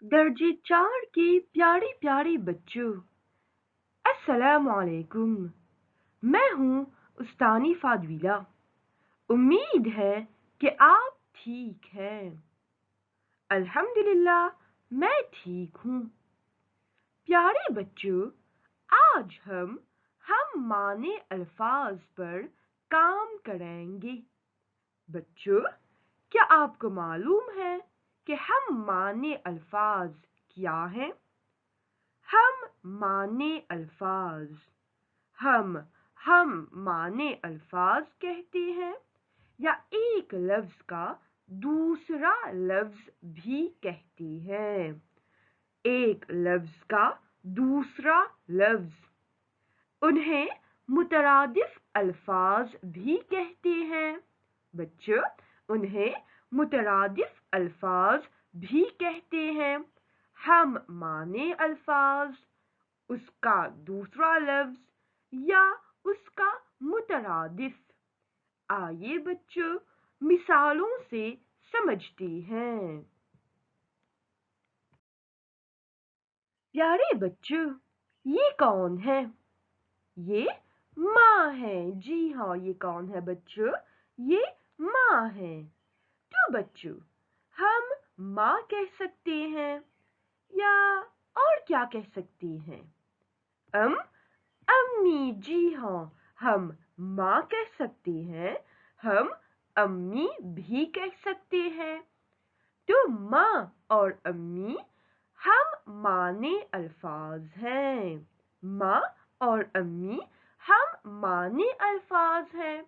दर्जे 4 के प्यारे प्यारे बच्चों, अस्सलाम वालेकुम। मैं हूँ उस्तानी फादविला। उम्मीद है कि आप ठीक हैं। अल्हम्दुलिल्लाह मैं ठीक हूँ। प्यारे बच्चों, आज हम माने अल्फाज पर काम करेंगे। बच्चों, क्या आपको मालूम है कि हम माने अल्फाज क्या हैं? हम माने अल्फाज हम माने अल्फाज कहते हैं या एक लफ्ज का दूसरा लफ्ज भी कहते हैं। एक लफ्ज का दूसरा लफ्ज, उन्हें मुतरादिफ अल्फाज भी कहते हैं। बच्चों, उन्हें मुतरादिफ अल्फाज भी कहते हैं। हम माने अल्फाज, उसका दूसरा लफ्ज या उसका मुतरादिफ। आइए बच्चों, मिसालों से समझते हैं। प्यारे बच्चों, ये कौन है? ये माँ है। जी हाँ, ये कौन है बच्चों? ये माँ है। तो बच्चों, हम माँ कह सकते हैं या और क्या कह सकते हैं? अम्मी। जी हाँ, हम माँ कह सकते हैं, हम अम्मी भी कह सकते हैं। तो माँ और अम्मी हम माने अल्फाज हैं। माँ और अम्मी हम माने अल्फाज हैं।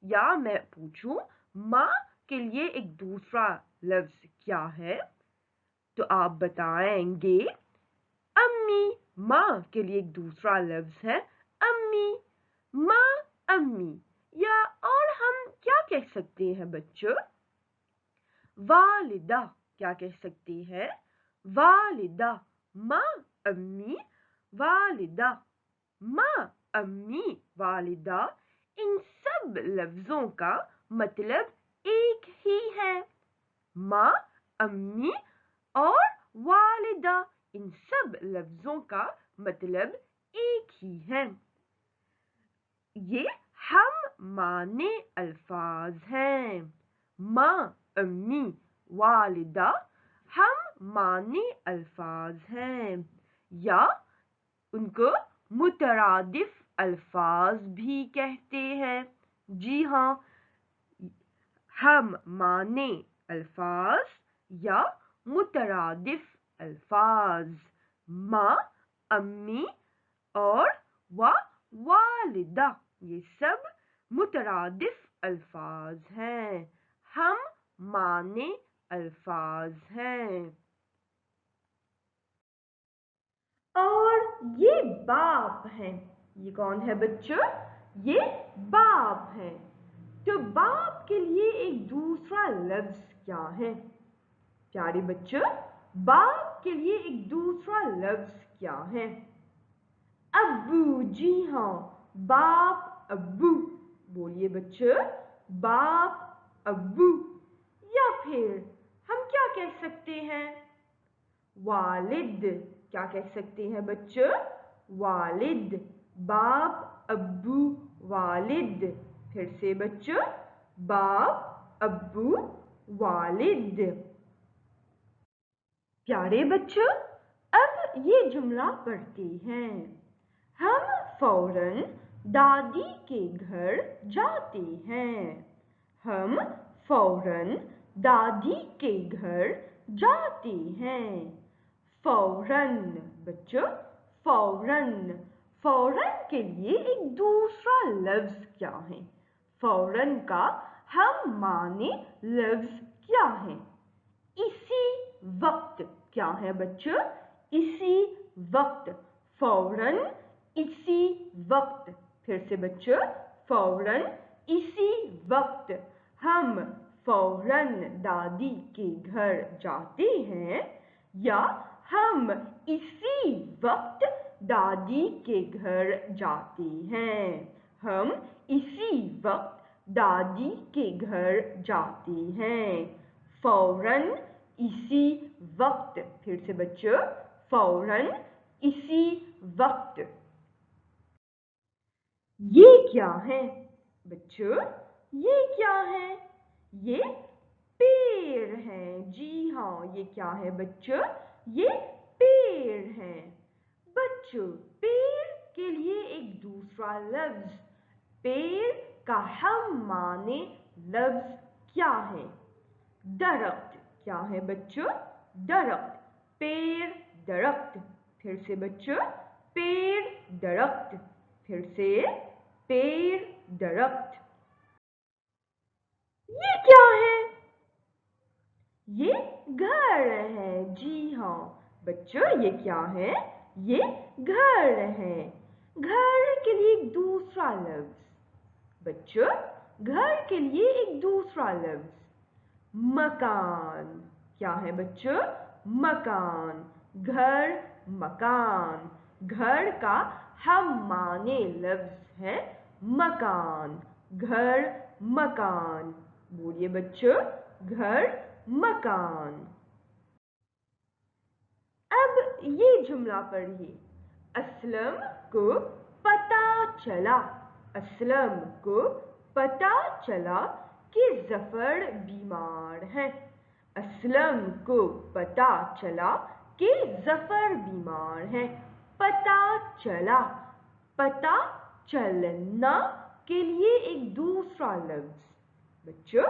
या मैं पूछूं, माँ के लिए एक दूसरा लफ्ज क्या है? तो आप बताएंगे अम्मी। माँ के लिए एक दूसरा लफ्ज है अम्मी। माँ अम्मी। या और हम क्या कह सकते हैं बच्चों? वालिदा। क्या कह सकते हैं? वालिदा। माँ अम्मी वालिदा। माँ अम्मी वालिदा, इन सब लफ्जों का मतलब एक ही है। माँ अम्मी और वालिदा, इन सब लफ्जों का मतलब एक ही है। ये हम माने अल्फाज हैं। माँ अम्मी वालिदा हम माने अल्फाज हैं या उनको मुतरादिफ अल्फाज भी कहते हैं। जी हाँ, हम माने अल्फाज या मुतरादिफ अल्फाज। माँ अम्मी और वालिदा, ये सब मुतरादिफ अल्फाज हैं। हम माने अल्फाज हैं। और ये बाप हैं। ये कौन है बच्चों? ये बाप है। तो बाप के लिए एक दूसरा लफ्ज क्या है? प्यारे बच्चों, बाप के लिए एक दूसरा लफ्ज क्या है? अब्बू। जी हाँ, बाप अब्बू। बोलिए बच्चों, बाप अब्बू। या फिर हम क्या कह सकते हैं? वालिद। क्या कह सकते हैं बच्चों? वालिद। बाप अब्बू वालिद। फिर से बच्चों, बाप अब्बू वालिद। प्यारे बच्चों, अब ये जुमला पढ़ते हैं। हम फौरन दादी के घर जाते हैं। हम फौरन दादी के घर जाते हैं। फौरन। बच्चों, फौरन। फौरन के लिए एक दूसरा लफ्ज क्या है? फौरन का हम माने लफ्ज क्या है? इसी वक्त। क्या है बच्चों? इसी वक्त। फौरन इसी वक्त। फिर से बच्चों, फौरन इसी वक्त। हम फौरन दादी के घर जाते हैं या हम इसी वक्त दादी के घर जाते हैं। हम इसी वक्त दादी के घर जाते हैं। फौरन इसी वक्त। फिर से बच्चों, फौरन, इसी वक्त। ये क्या है बच्चों? ये क्या है? ये पेड़ है। जी हाँ, ये क्या है बच्चों? ये पेड़ है। बच्चों, पेड़ के लिए एक दूसरा लफ्ज, पेड़ का हम माने लफ्ज क्या है? दरख्त। क्या है बच्चों? दरख्त। पेड़, दरख्त। फिर से बच्चों, पेड़, दरख्त। फिर से, पेड़, दरख्त। ये क्या है? ये घर है। जी हाँ बच्चों, ये क्या है? ये घर है। घर के लिए एक दूसरा लफ्ज बच्चों, घर के लिए एक दूसरा लफ्ज, मकान। क्या है बच्चों? मकान। घर, मकान। घर का हम माने लफ्ज है मकान। घर, मकान। बोलिए बच्चों, घर, मकान। अब ये जुमला पढ़िए। असलम को पता चला। असलम को पता चला कि जफर बीमार है। असलम को पता चला कि जफर बीमार है। पता चला। पता चलना के लिए एक दूसरा लफ्ज बच्चों,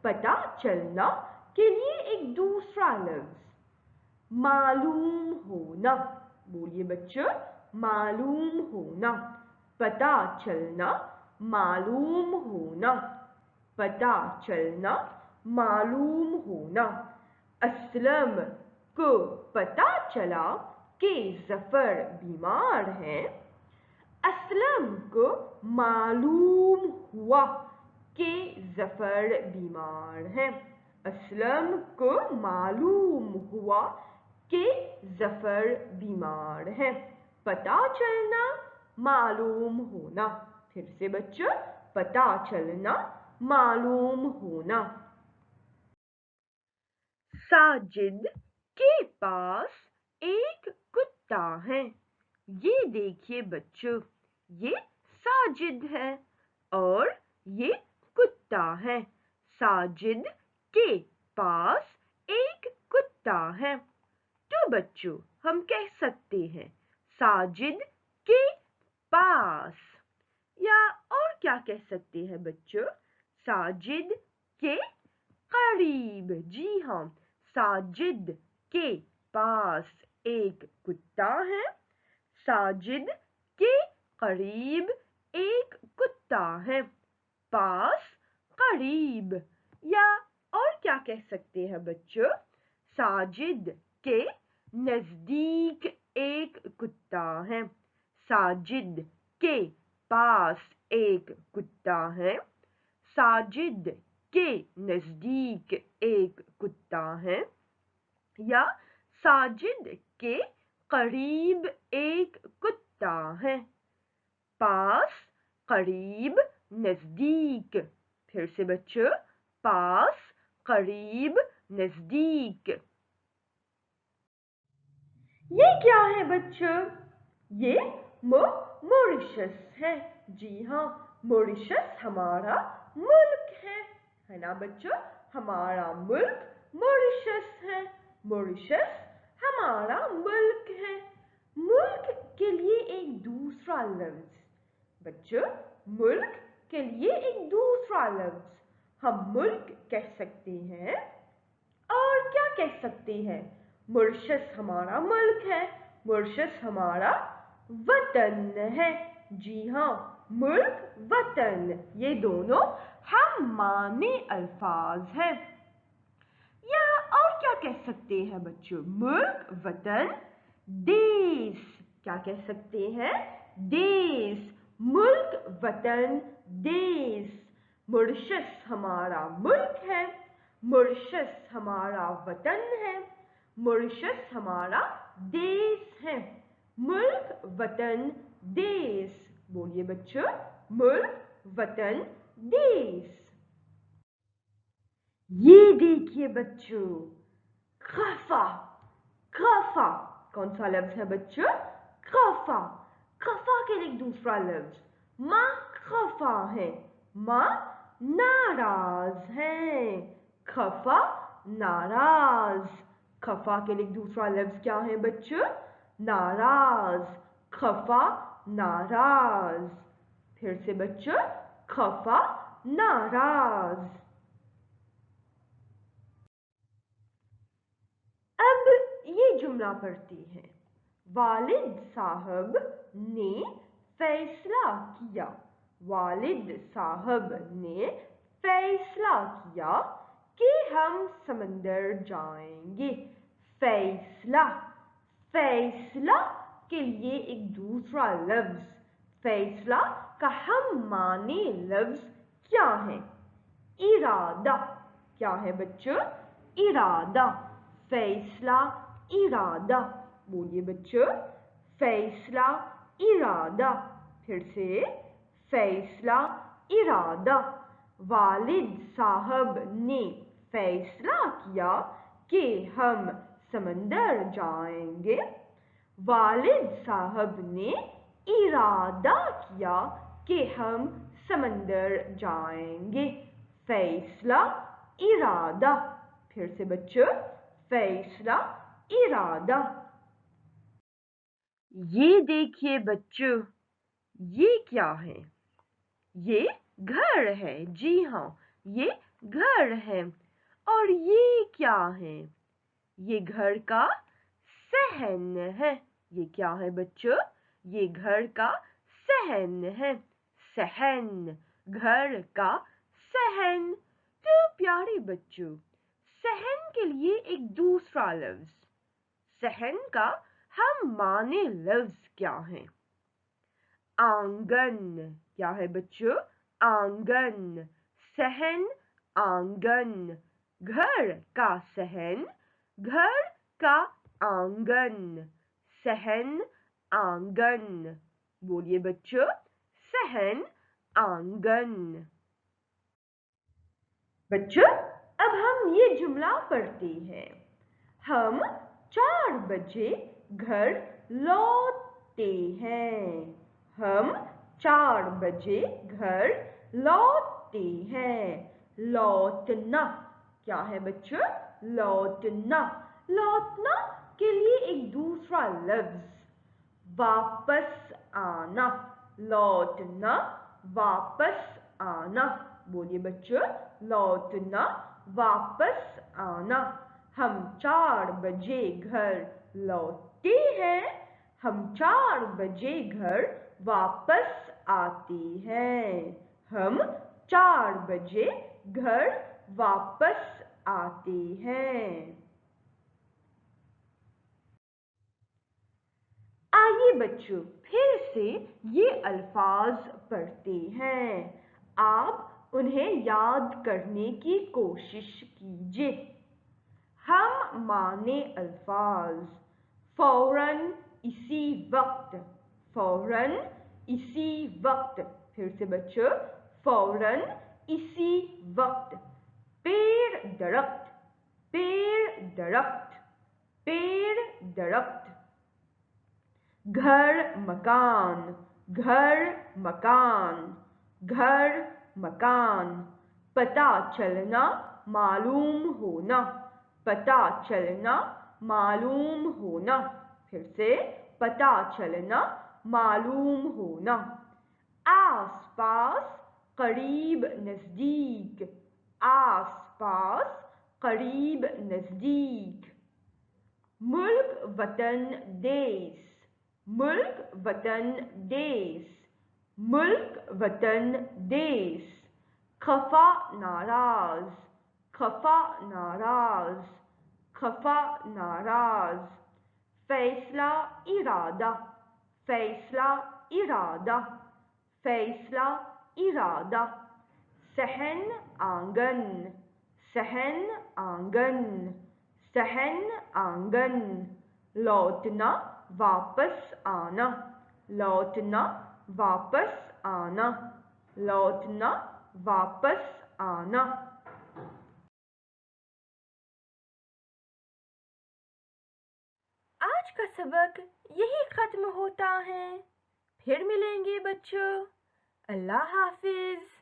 पता चलना के लिए एक दूसरा लफ्ज, मालूम होना। बोलिए बच्चों, मालूम होना। पता चलना, मालूम होना। पता चलना, मालूम होना। असलम को पता चला कि जफर बीमार है। असलम को मालूम हुआ कि जफर बीमार है। असलम को मालूम हुआ कि जफर बीमार है। पता चलना, मालूम होना। फिर से बच्चों, पता चलना, मालूम होना। साजिद के पास एक कुत्ता है। ये देखिए बच्चों, ये साजिद है और ये कुत्ता है। साजिद के पास एक कुत्ता है। तो बच्चों, हम कह सकते हैं साजिद के पास, या और क्या कह सकते हैं बच्चों? साजिद के करीब। जी हाँ, साजिद के पास एक कुत्ता है। साजिद के करीब एक कुत्ता है। पास, करीब, या और क्या कह सकते हैं बच्चों? साजिद के नजदीक एक कुत्ता है। साजिद के पास एक कुत्ता है। साजिद के नजदीक एक कुत्ता है, या साजिद के करीब एक कुत्ता है। पास, करीब, नजदीक। फिर से बच्चों, पास, करीब, नजदीक। ये क्या है बच्चों? ये मॉरिशस है। जी हाँ, मॉरिशस हमारा मुल्क है ना बच्चों? हमारा मुल्क मॉरिशस है। मॉरिशस हमारा मुल्क है। मुल्क के लिए एक दूसरा लफ्ज बच्चों, मुल्क के लिए एक दूसरा लफ्ज हम मुल्क कह सकते हैं, और क्या कह सकते हैं? मॉरिशस हमारा मुल्क है। मॉरिशस हमारा वतन है। जी हाँ, मुल्क, वतन, ये दोनों हम माने अल्फाज हैं। या और क्या कह सकते हैं बच्चों? मुल्क, वतन, देश। क्या कह सकते हैं? देश। मुल्क, वतन, देश। मॉरिशस हमारा मुल्क है। मॉरिशस हमारा वतन है। मॉरिशस हमारा देश है। मुल्क, वतन, देश। बोलिए बच्चों, मुल्क, वतन, देश। ये देखिए बच्चों, खफा, खफा कौन सा लफ्ज है बच्चों? खफा। खफा के लिए दूसरा लफ्ज माँ खफा है, माँ नाराज है। खफा नाराज। खफा के लिए दूसरा लफ्ज क्या है बच्चों? नाराज। खफा नाराज। फिर से बच्चों, खफा नाराज। अब ये जुमला पढ़ती है। वालिद साहब ने फैसला किया। वालिद साहब ने फैसला किया कि हम समंदर जाएंगे। फैसला। फैसला के लिए एक दूसरा लफ्ज फैसला का हम माने लफ्ज क्या है? इरादा। क्या है बच्चों? इरादा। फैसला इरादा। बोलिए बच्चों, फैसला इरादा। फिर से, फैसला इरादा। वालिद साहब ने फैसला किया कि हम समंदर जाएंगे। वालिद साहब ने इरादा किया कि हम समंदर जाएंगे। फैसला इरादा। फिर से बच्चों, फैसला इरादा। ये देखिए बच्चों, ये क्या है? ये घर है। जी हाँ, ये घर है। और ये क्या है? ये घर का सहन है। ये क्या है बच्चों? ये घर का सहन है। सहन, घर का सहन। तो प्यारे बच्चों, सहन के लिए एक दूसरा लफ्ज सहन का हम माने लफ्ज क्या है? आंगन। क्या है बच्चों? आंगन। सहन आंगन। घर का सहन, घर का आंगन। सहन आंगन। बोलिए बच्चों, सहन आंगन। बच्चों, अब हम ये जुमला पढ़ते हैं। हम 4 बजे घर लौटते हैं। हम 4 बजे घर लौटते हैं। लौटना। क्या है बच्चों? लौटना। लौटना के लिए एक दूसरा लफ्ज वापस आना। लौटना, वापस आना। बोलिए बच्चों, लौटना, वापस आना। हम 4 बजे घर लौटते हैं। हम 4 बजे घर वापस आते हैं। हम 4 बजे घर वापस आते हैं। आइए बच्चों, फिर से ये अल्फाज पढ़ते हैं। आप उन्हें याद करने की कोशिश कीजिए। हम माने अल्फाज फौरन, इसी वक्त। फौरन, इसी वक्त। फिर से बच्चों, फौरन, इसी वक्त। पेड़ दरख्त, पेड़ दरख्त, पेड़ दरख्त। घर मकान, घर मकान, घर मकान। पता चलना, मालूम होना। पता चलना, मालूम होना। फिर से, पता चलना, मालूम होना। आस पास, करीब नजदीक। आस पास, करीब नजदीक। मुल्क वतन देश। मुल्क वतन देश। मुल्क वतन देश। खफा नाराज। खफा नाराज। खफा नाराज। फैसला इरादा। फैसला इरादा। फैसला इरादा। सहन आंगन। सहन आंगन। सहन आंगन। लौटना, वापस आना। लौटना, वापस आना। लौटना, वापस आना। آج کا سبق یہی ختم ہوتا ہے. پھر ملیں گے بچوں. اللہ حافظ.